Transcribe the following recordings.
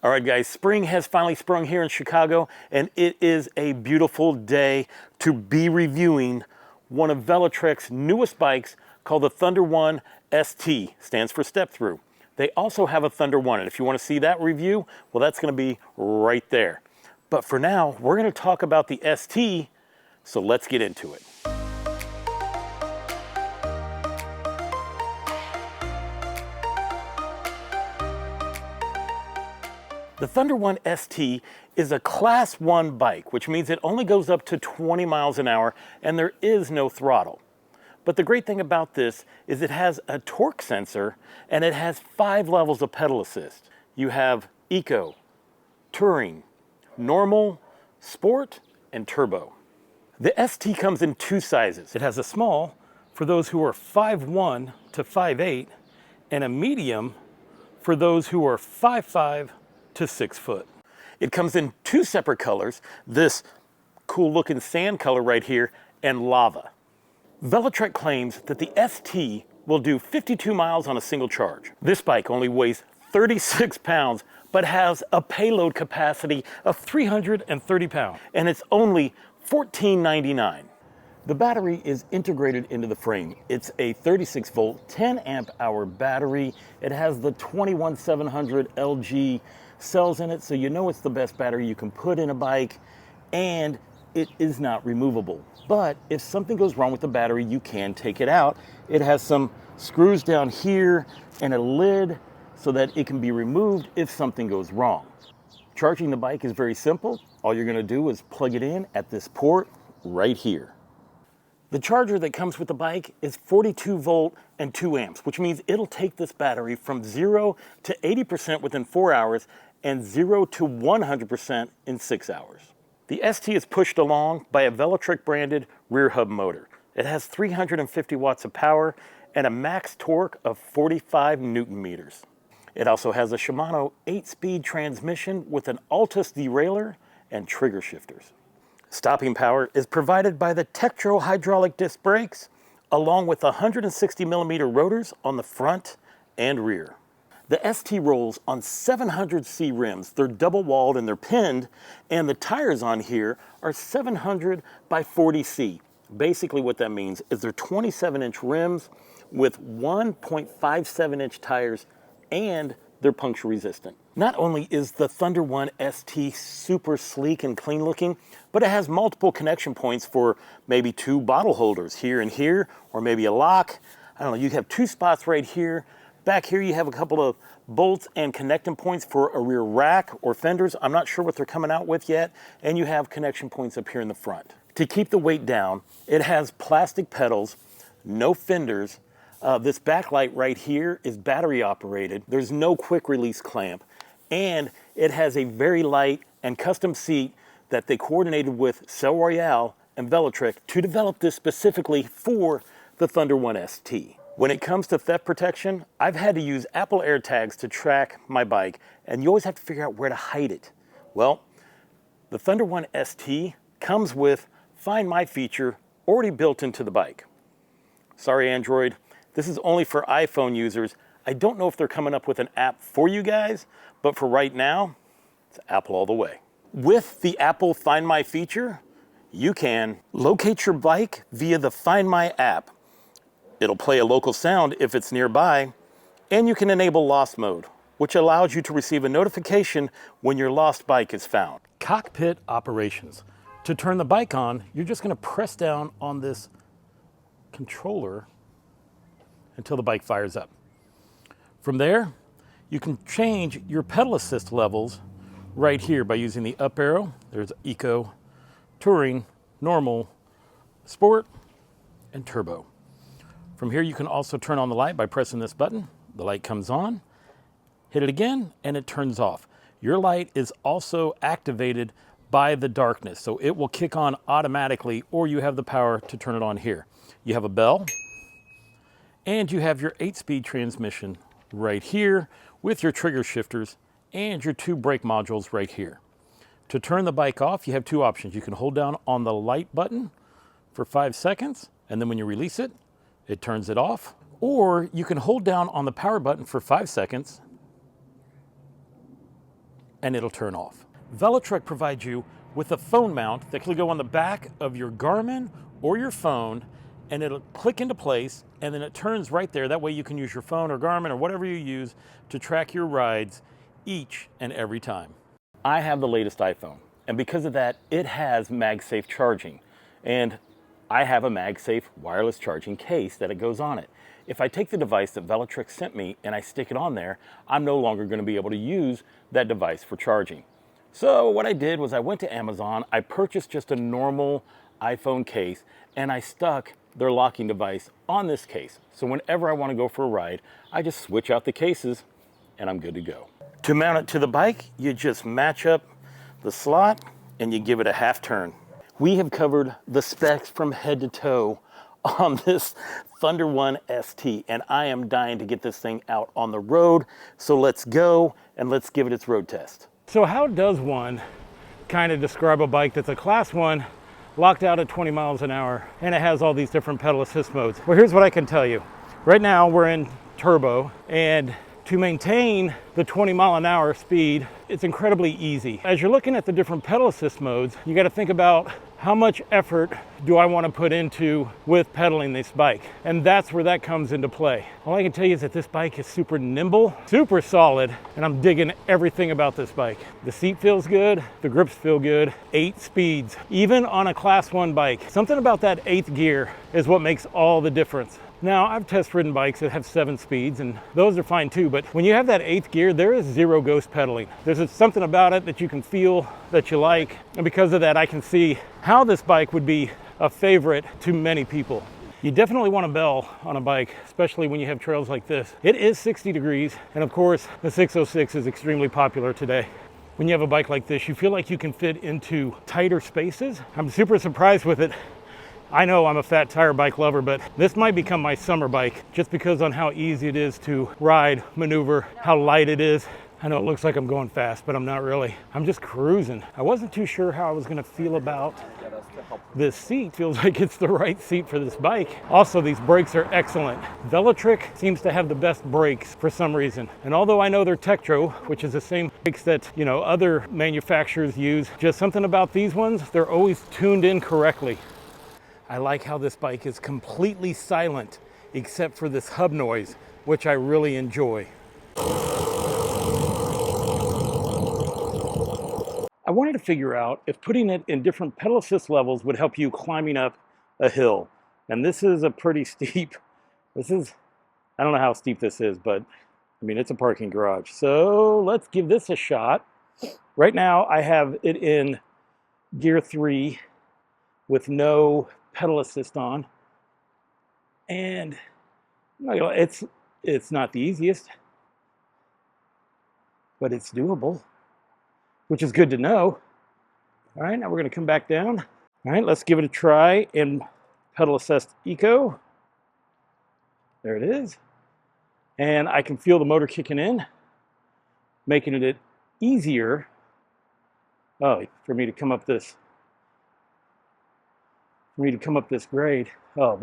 All right, guys, spring has finally sprung here in Chicago, and it is a beautiful day to be reviewing one of Velotric's newest bikes called the Thunder 1 ST, stands for step through. They also have a Thunder 1, and if you want to see that review, well, that's going to be right there. But for now, we're going to talk about the ST, so let's get into it. The Thunder 1 ST is a Class 1 bike, which means it only goes up to 20 miles an hour and there is no throttle. But the great thing about this is it has a torque sensor and it has 5 levels of pedal assist. You have Eco, Touring, Normal, Sport, and Turbo. The ST comes in 2 sizes. It has a small for those who are 5'1" to 5'8", and a medium for those who are 5'5" to 6 foot. It comes in 2 separate colors, this cool looking sand color right here and lava. Velotric claims that the ST will do 52 miles on a single charge. This bike only weighs 36 pounds but has a payload capacity of 330 pounds and it's only $14.99. The battery is integrated into the frame. It's a 36 volt, 10 amp hour battery. It has the 21700 LG cells in it, so you know it's the best battery you can put in a bike, and it is not removable. But if something goes wrong with the battery, you can take it out. It has some screws down here and a lid so that it can be removed if something goes wrong. Charging the bike is very simple. All you're going to do is plug it in at this port right here. The charger that comes with the bike is 42 volt and 2 amps, which means it'll take this battery from 0 to 80% within 4 hours and 0 to 100% in 6 hours. The ST is pushed along by a Velotric branded rear hub motor. It has 350 watts of power and a max torque of 45 Newton meters. It also has a Shimano 8-speed transmission with an Altus derailleur and trigger shifters. Stopping power is provided by the Tektro hydraulic disc brakes, along with 160 millimeter rotors on the front and rear. The ST rolls on 700C rims. They're double walled and they're pinned, and the tires on here are 700 by 40C. Basically what that means is they're 27-inch rims with 1.57-inch tires, and they're puncture resistant. Not only is the Thunder 1 ST super sleek and clean looking, but it has multiple connection points for maybe 2 bottle holders here and here, or maybe a lock. I don't know, you have 2 spots right here. Back here you have a couple of bolts and connecting points for a rear rack or fenders. I'm not sure what they're coming out with yet. And you have connection points up here in the front. To keep the weight down, it has plastic pedals, no fenders. This backlight right here is battery operated. There's no quick release clamp. And it has a very light and custom seat that they coordinated with Cell Royale and Velotric to develop this specifically for the Thunder 1 ST. When it comes to theft protection, I've had to use Apple AirTags to track my bike, and you always have to figure out where to hide it. Well, the Thunder 1 ST comes with Find My feature already built into the bike. Sorry, Android. This is only for iPhone users. I don't know if they're coming up with an app for you guys, but for right now, it's Apple all the way. With the Apple Find My feature, you can locate your bike via the Find My app. It'll play a local sound if it's nearby, and you can enable lost mode, which allows you to receive a notification when your lost bike is found. Cockpit Operations. To turn the bike on, you're just going to press down on this controller until the bike fires up. From there, you can change your pedal assist levels right here by using the up arrow. There's Eco, Touring, Normal, Sport, and Turbo. From here, you can also turn on the light by pressing this button. The light comes on, hit it again, and it turns off. Your light is also activated by the darkness, so it will kick on automatically, or you have the power to turn it on here. You have a bell, and you have your 8-speed transmission right here with your trigger shifters and your 2 brake modules right here. To turn the bike off, you have 2 options. You can hold down on the light button for 5 seconds, and then when you release it, it turns it off. Or you can hold down on the power button for 5 seconds, and it'll turn off. Velotric provides you with a phone mount that can go on the back of your Garmin or your phone, and it'll click into place, and then it turns right there. That way you can use your phone or Garmin or whatever you use to track your rides each and every time. I have the latest iPhone, and because of that, it has MagSafe charging, and I have a MagSafe wireless charging case that it goes on it. If I take the device that Velotric sent me and I stick it on there, I'm no longer going to be able to use that device for charging. So what I did was I went to Amazon, I purchased just a normal iPhone case, and I stuck their locking device on this case. So whenever I want to go for a ride, I just switch out the cases and I'm good to go. To mount it to the bike, you just match up the slot and you give it a half turn. We have covered the specs from head to toe on this Thunder 1 ST, and I am dying to get this thing out on the road. So let's go and let's give it its road test. So how does one kind of describe a bike that's a class 1 locked out at 20 miles an hour and it has all these different pedal assist modes? Well, here's what I can tell you. Right now we're in turbo, and to maintain the 20 mile an hour speed, it's incredibly easy. As you're looking at the different pedal assist modes, you got to think about how much effort do I want to put into with pedaling this bike? And that's where that comes into play. All I can tell you is that this bike is super nimble, super solid, and I'm digging everything about this bike. The seat feels good, the grips feel good, 8 speeds, even on a class 1 bike. Something about that 8th gear is what makes all the difference. Now, I've test ridden bikes that have 7 speeds, and those are fine too, but when you have that 8th gear, there is zero ghost pedaling. There's something about it that you can feel that you like, and because of that, I can see how this bike would be a favorite to many people. You definitely want a bell on a bike, especially when you have trails like this. It is 60 degrees, and of course, the 606 is extremely popular today. When you have a bike like this, you feel like you can fit into tighter spaces. I'm super surprised with it. I know I'm a fat tire bike lover, but this might become my summer bike just because on how easy it is to ride, maneuver, how light it is. I know it looks like I'm going fast, but I'm not really. I'm just cruising. I wasn't too sure how I was gonna feel about this seat. Feels like it's the right seat for this bike. Also, these brakes are excellent. Velotric seems to have the best brakes for some reason. And although I know they're Tektro, which is the same brakes that, you know, other manufacturers use, just something about these ones, they're always tuned in correctly. I like how this bike is completely silent except for this hub noise, which I really enjoy. I wanted to figure out if putting it in different pedal assist levels would help you climbing up a hill. And this is a pretty steep, I don't know how steep this is, but I mean, it's a parking garage. So let's give this a shot. Right now I have it in gear 3 with no pedal assist on, and it's not the easiest, but it's doable, which is good to know. All right, now we're going to come back down. All right, let's give it a try in pedal assist eco. There it is, and I can feel the motor kicking in, making it easier for me to come up this grade. Oh,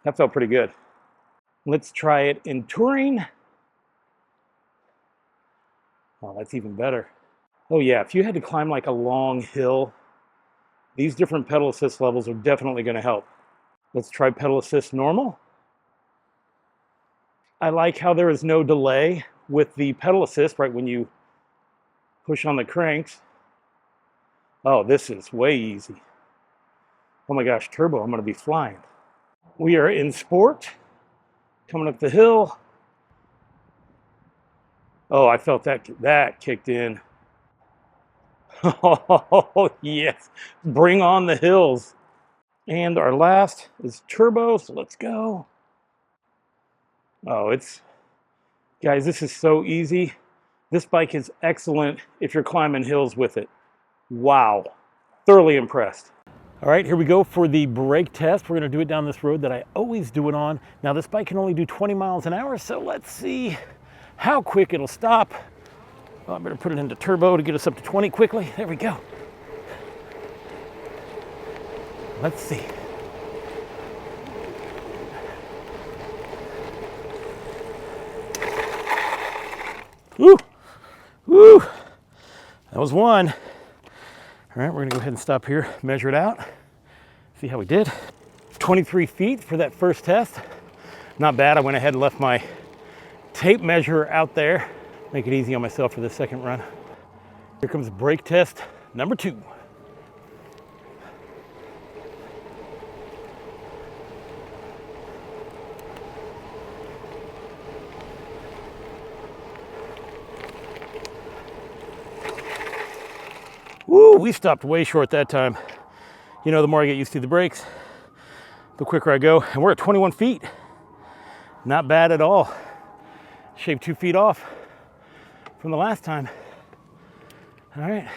that felt pretty good. Let's try it in touring. Oh, that's even better. Oh yeah, if you had to climb like a long hill, these different pedal assist levels are definitely going to help. Let's try pedal assist normal. I like how there is no delay with the pedal assist right when you push on the cranks. Oh, this is way easy. Oh my gosh, turbo, I'm going to be flying. We are in sport, coming up the hill. Oh, I felt that kicked in. Oh, yes. Bring on the hills. And our last is turbo, so let's go. Oh, guys, this is so easy. This bike is excellent if you're climbing hills with it. Wow. Thoroughly impressed. All right, here we go for the brake test. We're going to do it down this road that I always do it on. Now, this bike can only do 20 miles an hour, so let's see how quick it'll stop. Well, I better put it into turbo to get us up to 20 quickly. There we go. Let's see. Woo! Woo! That was one. All right, we're gonna go ahead and stop here, measure it out, see how we did. 23 feet for that first test. Not bad. I went ahead and left my tape measure out there. Make it easy on myself for the second run. Here comes brake test number 2. Woo, we stopped way short that time. You know, the more I get used to the brakes, the quicker I go. And we're at 21 feet. Not bad at all. Shaved 2 feet off from the last time. All right,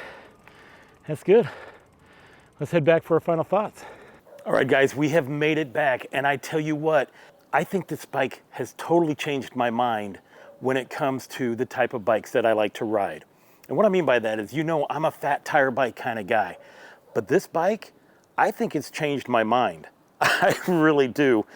that's good. Let's head back for our final thoughts. All right, guys, we have made it back. And I tell you what, I think this bike has totally changed my mind when it comes to the type of bikes that I like to ride. And what I mean by that is, you know, I'm a fat tire bike kind of guy. But this bike, I think it's changed my mind. I really do.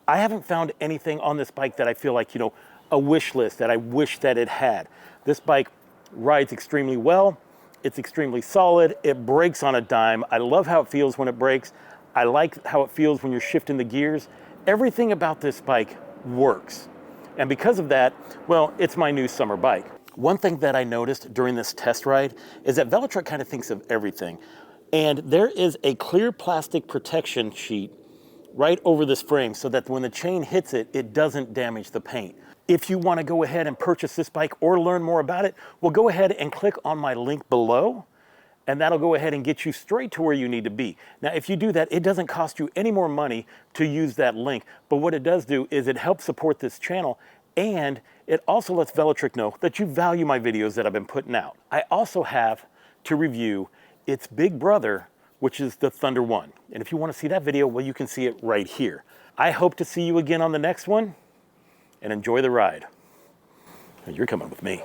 I haven't found anything on this bike that I feel like, you know, a wish list that I wish that it had. This bike rides extremely well. It's extremely solid. It brakes on a dime. I love how it feels when it brakes. I like how it feels when you're shifting the gears. Everything about this bike works. And because of that, well, it's my new summer bike. One thing that I noticed during this test ride is that Velotric kind of thinks of everything. And there is a clear plastic protection sheet right over this frame so that when the chain hits it, it doesn't damage the paint. If you want to go ahead and purchase this bike or learn more about it, well, go ahead and click on my link below, and that'll go ahead and get you straight to where you need to be. Now, if you do that, it doesn't cost you any more money to use that link. But what it does do is it helps support this channel, and it also lets Velotric know that you value my videos that I've been putting out. I also have to review its big brother, which is the Thunder 1. And if you want to see that video, well, you can see it right here. I hope to see you again on the next one, and enjoy the ride. You're coming with me.